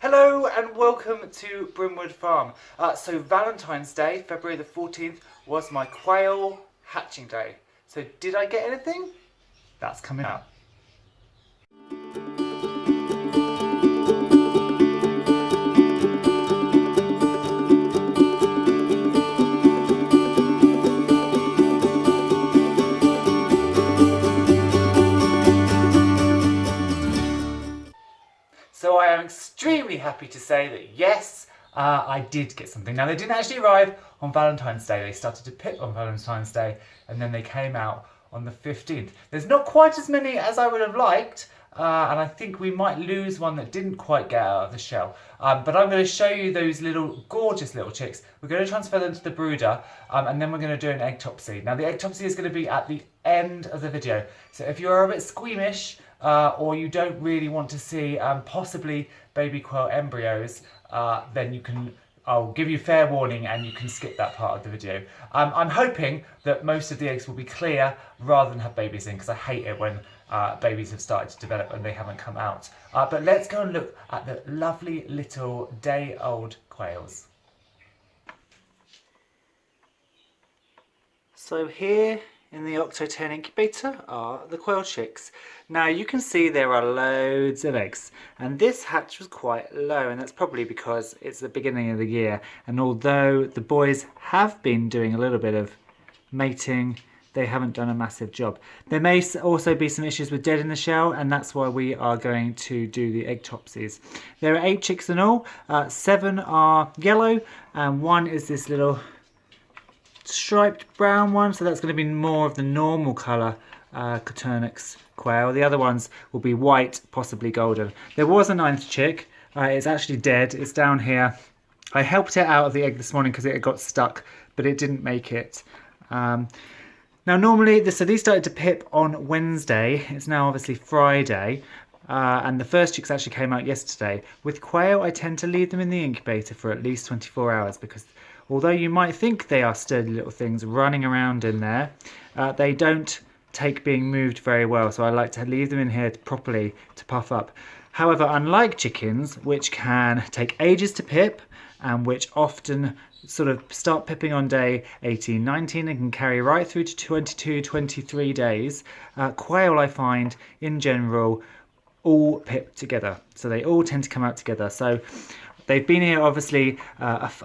Hello and welcome to Brimwood Farm. So Valentine's Day, February the 14th, was my quail hatching day. So did I get anything? That's coming up. So I am extremely happy to say that yes, I did get something. Now they didn't actually arrive on Valentine's Day. They started to pip on Valentine's Day and then they came out on the 15th. There's not quite as many as I would have liked, and I think we might lose one that didn't quite get out of the shell. But I'm going to show you those little gorgeous little chicks. We're going to transfer them to the brooder, and then we're going to do an egg-topsy. Now the egg-topsy is going to be at the end of the video. So if you're a bit squeamish, or you don't really want to see possibly baby quail embryos, then I'll give you fair warning and you can skip that part of the video. I'm hoping that most of the eggs will be clear rather than have babies in, because I hate it when babies have started to develop and they haven't come out. But let's go and look at the lovely little day-old quails. So here in the Octoturn incubator are the quail chicks. Now you can see there are loads of eggs, and this hatch was quite low, and that's probably because it's the beginning of the year, and although the boys have been doing a little bit of mating, they haven't done a massive job. There may also be some issues with dead in the shell, and that's why we are going to do the egg-topsies. There are 8 chicks in all, 7 are yellow, and 1 is this little striped brown one, so that's going to be more of the normal colour Coturnix Quail. The other ones will be white, possibly golden. There was a 9th chick. It's actually dead. It's down here. I helped it out of the egg this morning because it got stuck, but it didn't make it. Now normally, so these started to pip on Wednesday. It's now obviously Friday. And the first chicks actually came out yesterday. With quail, I tend to leave them in the incubator for at least 24 hours because although you might think they are sturdy little things running around in there, they don't take being moved very well. So I like to leave them in here properly to puff up. However, unlike chickens, which can take ages to pip and which often sort of start pipping on day 18, 19 and can carry right through to 22, 23 days, quail I find in general all pip together. So they all tend to come out together. So they've been here obviously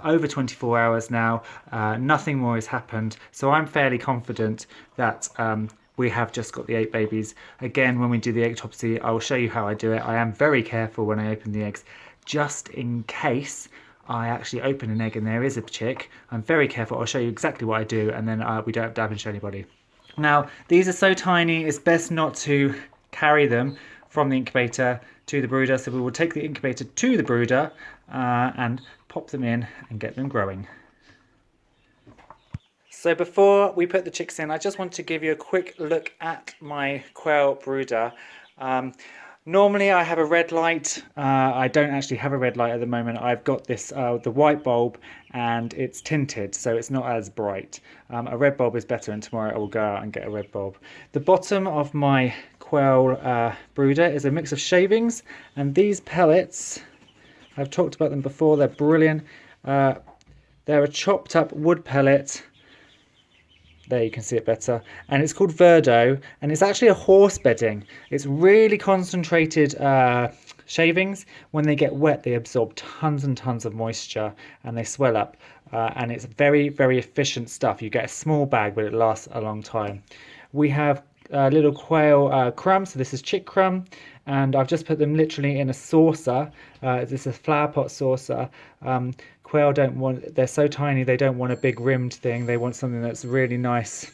over 24 hours now. Nothing more has happened. So I'm fairly confident that we have just got the 8 babies. Again, when we do the egg-topsy, I will show you how I do it. I am very careful when I open the eggs, just in case I actually open an egg and there is a chick. I'm very careful. I'll show you exactly what I do, and then we don't damage anybody. Now, these are so tiny, it's best not to carry them from the incubator to the brooder. So we will take the incubator to the brooder and pop them in and get them growing. So before we put the chicks in, I just want to give you a quick look at my quail brooder. Normally I have a red light. I don't actually have a red light at the moment. I've got this the white bulb and it's tinted, so it's not as bright. A red bulb is better, and tomorrow I will go out and get a red bulb. The bottom of my quail brooder is a mix of shavings, and these pellets, I've talked about them before, they're brilliant. They're a chopped up wood pellet. There you can see it better, and it's called Verdo, and it's actually a horse bedding. It's really concentrated shavings. When they get wet, they absorb tons and tons of moisture and they swell up, and it's very, very efficient stuff. You get a small bag, but it lasts a long time. We have little quail crumb, so this is chick crumb, and I've just put them literally in a saucer. This is a flower pot saucer. Quail don't want, they're so tiny, they don't want a big rimmed thing. They want something that's really nice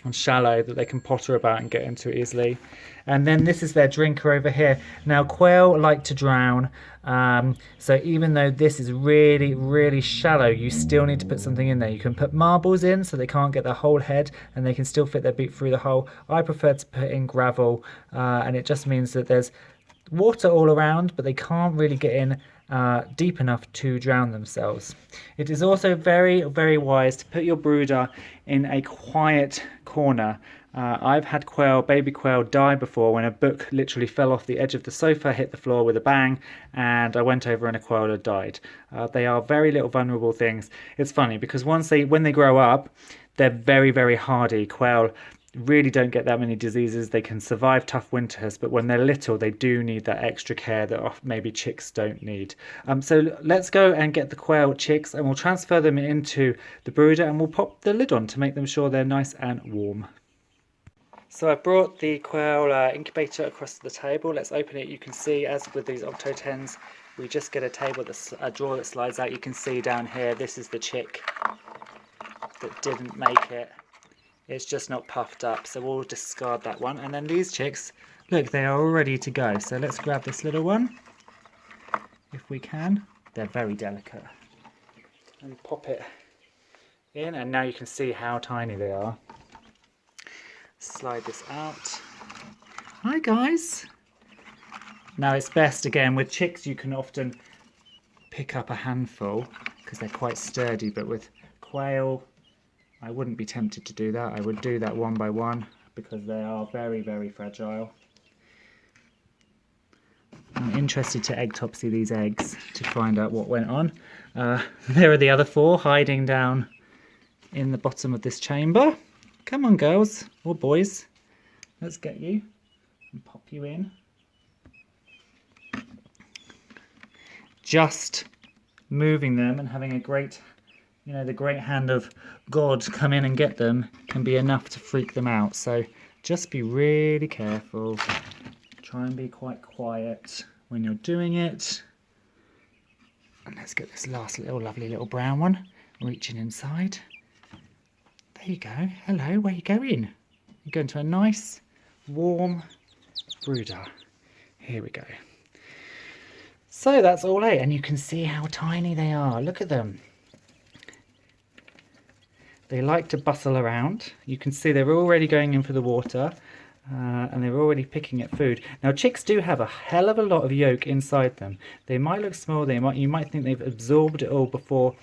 and shallow that they can potter about and get into easily. And then this is their drinker over here. Now quail like to drown, so even though this is really, really shallow, you still need to put something in there. You can put marbles in so they can't get their whole head and they can still fit their beak through the hole. I prefer to put in gravel, and it just means that there's water all around, but they can't really get in deep enough to drown themselves. It is also very, very wise to put your brooder in a quiet corner. I've had baby quail die before when a book literally fell off the edge of the sofa, hit the floor with a bang, and I went over and a quail had died. They are very little vulnerable things. It's funny because when they grow up, they're very, very hardy. Quail really don't get that many diseases. They can survive tough winters, but when they're little, they do need that extra care that maybe chicks don't need. So let's go and get the quail chicks, and we'll transfer them into the brooder, and we'll pop the lid on to make them sure they're nice and warm. So I've brought the quail incubator across the table. Let's open it. You can see, as with these octo-10s, we just get a drawer that slides out. You can see down here, this is the chick that didn't make it. It's just not puffed up, so we'll discard that one. And then these chicks, look, they are all ready to go. So let's grab this little one, if we can. They're very delicate. And pop it in, and now you can see how tiny they are. Slide this out. Hi guys. Now it's best, again, with chicks you can often pick up a handful because they're quite sturdy, but with quail I wouldn't be tempted to do that. I would do that one by one because they are very, very fragile. I'm interested to egg-topsy these eggs to find out what went on. There are the other 4 hiding down in the bottom of this chamber. Come on, girls or boys, let's get you and pop you in. Just moving them and having a great, the great hand of God come in and get them can be enough to freak them out. So just be really careful. Try and be quite quiet when you're doing it. And let's get this last lovely little brown one reaching inside. There you go. Hello, where are you going? You're going to a nice, warm brooder. Here we go. So that's all 8, and you can see how tiny they are. Look at them. They like to bustle around. You can see they're already going in for the water, and they're already picking at food. Now, chicks do have a hell of a lot of yolk inside them. They might look small. You might think they've absorbed it all before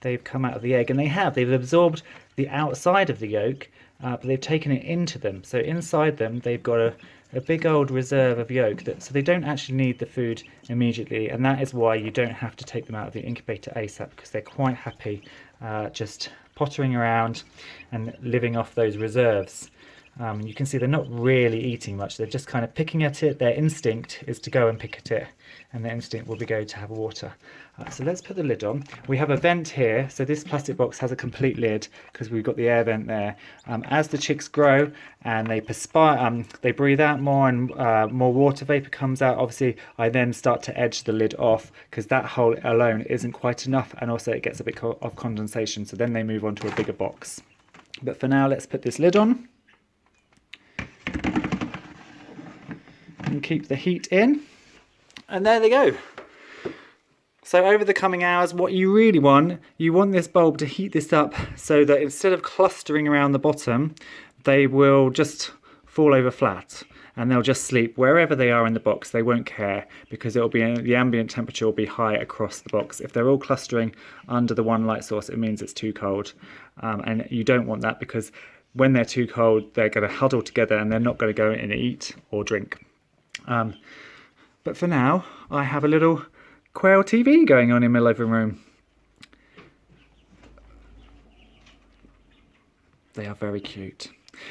they've come out of the egg, and they have. They've absorbed the outside of the yolk, but they've taken it into them. So inside them, they've got a big old reserve of yolk, so they don't actually need the food immediately, and that is why you don't have to take them out of the incubator ASAP, because they're quite happy just pottering around and living off those reserves. You can see they're not really eating much, they're just kind of picking at it. Their instinct is to go and pick at it, and their instinct will be go to have water. So let's put the lid on. We have a vent here, so this plastic box has a complete lid because we've got the air vent there. As the chicks grow and they perspire, they breathe out more, and more water vapor comes out. Obviously, I then start to edge the lid off because that hole alone isn't quite enough, and also it gets a bit of condensation, so then they move on to a bigger box. But for now, let's put this lid on and keep the heat in, and there they go. So over the coming hours, what you really want, you want this bulb to heat this up so that instead of clustering around the bottom, they will just fall over flat, and they'll just sleep wherever they are in the box. They won't care because it'll be the ambient temperature will be high across the box. If they're all clustering under the one light source, it means it's too cold, and you don't want that, because when they're too cold, they're going to huddle together and they're not going to go in and eat or drink. But for now, I have a little quail TV going on in my living room. They are very cute.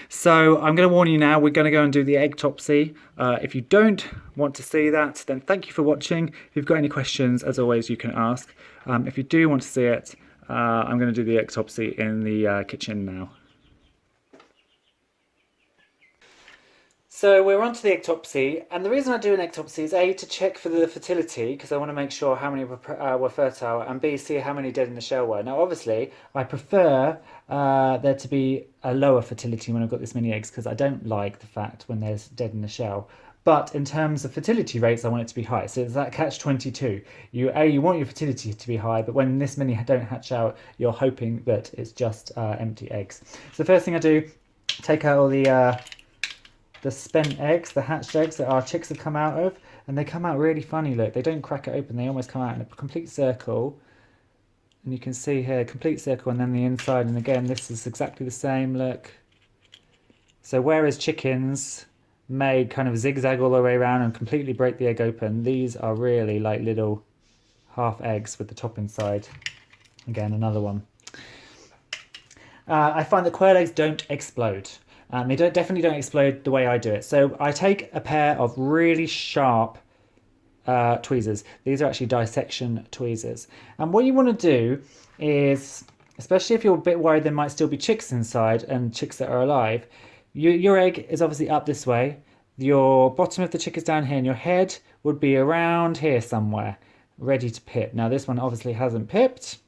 So I'm going to warn you now, we're going to go and do the egg-topsy. If you don't want to see that, then thank you for watching. If you've got any questions, as always, you can ask. If you do want to see it, I'm going to do the egg-topsy in the kitchen now. So we're on to the egg-topsy, and the reason I do an egg-topsy is A, to check for the fertility, because I want to make sure how many were fertile, and B, see how many dead in the shell were. Now obviously I prefer there to be a lower fertility when I've got this many eggs, because I don't like the fact when there's dead in the shell. But in terms of fertility rates, I want it to be high. So it's that catch-22. You want your fertility to be high, but when this many don't hatch out, you're hoping that it's just empty eggs. So the first thing I do, take out all the spent eggs, the hatched eggs that our chicks have come out of. and they come out really funny. Look, they don't crack it open, they almost come out in a complete circle. And you can see here, complete circle, and then the inside. And again, this is exactly the same, look. So whereas chickens may kind of zigzag all the way around and completely break the egg open, these are really like little half eggs with the top inside. Again, another one. I find that quail eggs don't explode. They definitely don't explode the way I do it. So I take a pair of really sharp tweezers. These are actually dissection tweezers. And what you want to do is, especially if you're a bit worried there might still be chicks inside and chicks that are alive, your egg is obviously up this way. Your bottom of the chick is down here and your head would be around here somewhere, ready to pip. Now this one obviously hasn't pipped.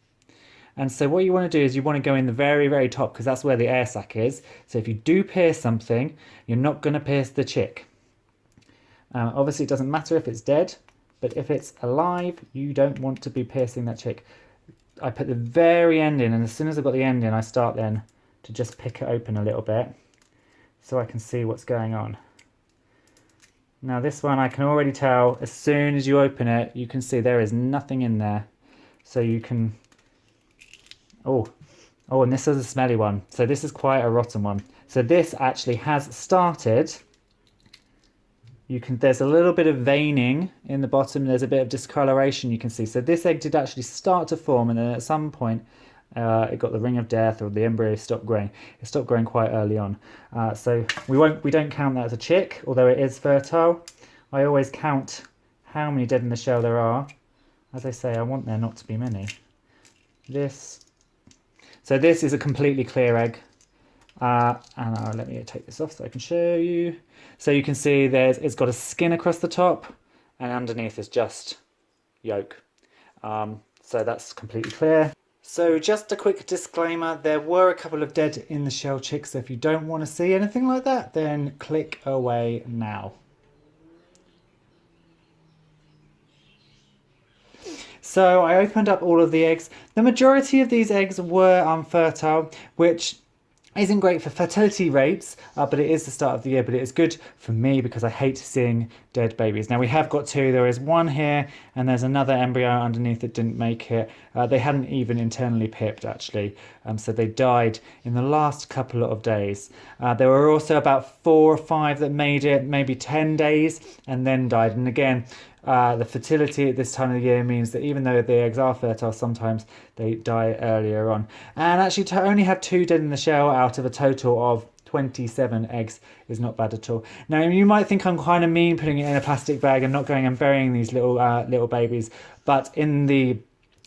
And so what you want to do is you want to go in the very, very top because that's where the air sac is. So if you do pierce something, you're not going to pierce the chick. Obviously it doesn't matter if it's dead, but if it's alive, you don't want to be piercing that chick. I put the very end in, and as soon as I've got the end in, I start then to just pick it open a little bit so I can see what's going on. Now this one I can already tell, as soon as you open it, you can see there is nothing in there. So you can... Oh, and this is a smelly one. So this is quite a rotten one. So this actually has started. There's a little bit of veining in the bottom. There's a bit of discoloration you can see. So this egg did actually start to form, and then at some point it got the ring of death, or the embryo stopped growing. It stopped growing quite early on. So we don't count that as a chick, although it is fertile. I always count how many dead in the shell there are. As I say, I want there not to be many. So this is a completely clear egg. Let me take this off so I can show you. So you can see it's got a skin across the top, and underneath is just yolk. So that's completely clear. So just a quick disclaimer, there were a couple of dead in the shell chicks, so if you don't want to see anything like that, then click away now. So I opened up all of the eggs. The majority of these eggs were unfertile, which isn't great for fertility rates, but it is the start of the year. But it is good for me because I hate seeing dead babies. Now we have got two. There is one here, and there's another embryo underneath that didn't make it. They hadn't even internally pipped actually, so they died in the last couple of days. There were also about 4 or 5 that made it, maybe 10 days, and then died. And again, the fertility at this time of the year means that even though the eggs are fertile, sometimes they die earlier on. And actually to only have 2 dead in the shell out of a total of 27 eggs is not bad at all. Now you might think I'm kind of mean putting it in a plastic bag and not going and burying these little babies, but in the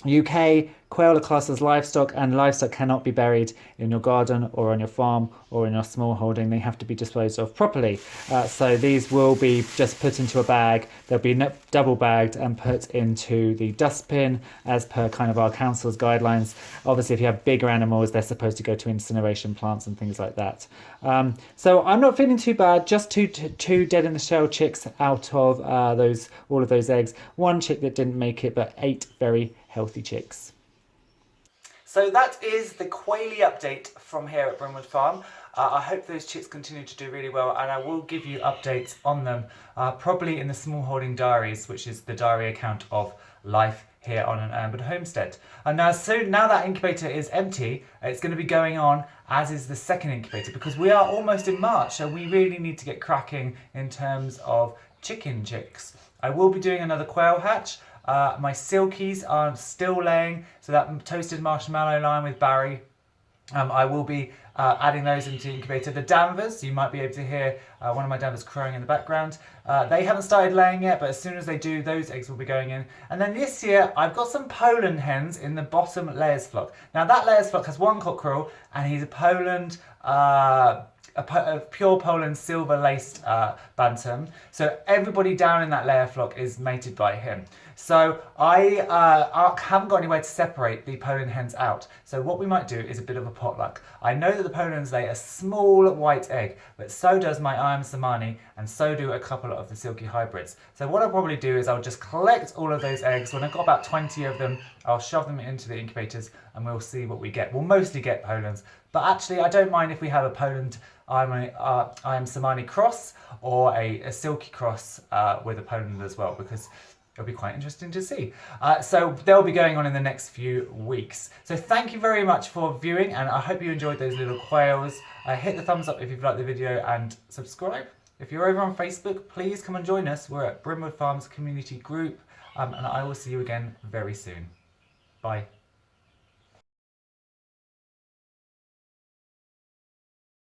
UK, quail are classed as livestock, and livestock cannot be buried in your garden or on your farm or in your small holding. They have to be disposed of properly. So these will be just put into a bag. They'll be double bagged and put into the dustbin as per kind of our council's guidelines. Obviously, if you have bigger animals, they're supposed to go to incineration plants and things like that. So I'm not feeling too bad. Just two dead in the shell chicks out of all of those eggs. 1 chick that didn't make it, but 8 very healthy chicks. So that is the Quaily update from here at Brimwood Farm. I hope those chicks continue to do really well, and I will give you updates on them, probably in the Small Holding Diaries, which is the diary account of life here on an Elmwood homestead. And now that incubator is empty, it's going to be going on, as is the second incubator, because we are almost in March, so we really need to get cracking in terms of chicken chicks. I will be doing another quail hatch. My silkies are still laying, so that toasted marshmallow line with Barry, I will be adding those into the incubator. The Danvers, you might be able to hear one of my Danvers crowing in the background. They haven't started laying yet, but as soon as they do, those eggs will be going in. And then this year, I've got some Poland hens in the bottom layers flock. Now that layers flock has 1 cockerel, and he's a Poland, a pure Poland silver laced bantam. So everybody down in that layer flock is mated by him. So I haven't got anywhere to separate the Poland hens out. So what we might do is a bit of a potluck. I know that the Polands lay a small white egg, but so does my Iam Samani, and so do a couple of the silky hybrids. So what I'll probably do is I'll just collect all of those eggs. When I've got about 20 of them, I'll shove them into the incubators and we'll see what we get. We'll mostly get Polands, but actually I don't mind if we have a Poland Iam Samani cross or a silky cross with a Poland as well, because it'll be quite interesting to see. So they'll be going on in the next few weeks. So thank you very much for viewing, and I hope you enjoyed those little quails. Hit the thumbs up if you've liked the video and subscribe. If you're over on Facebook, please come and join us. We're at Brimwood Farms Community Group, and I will see you again very soon. Bye.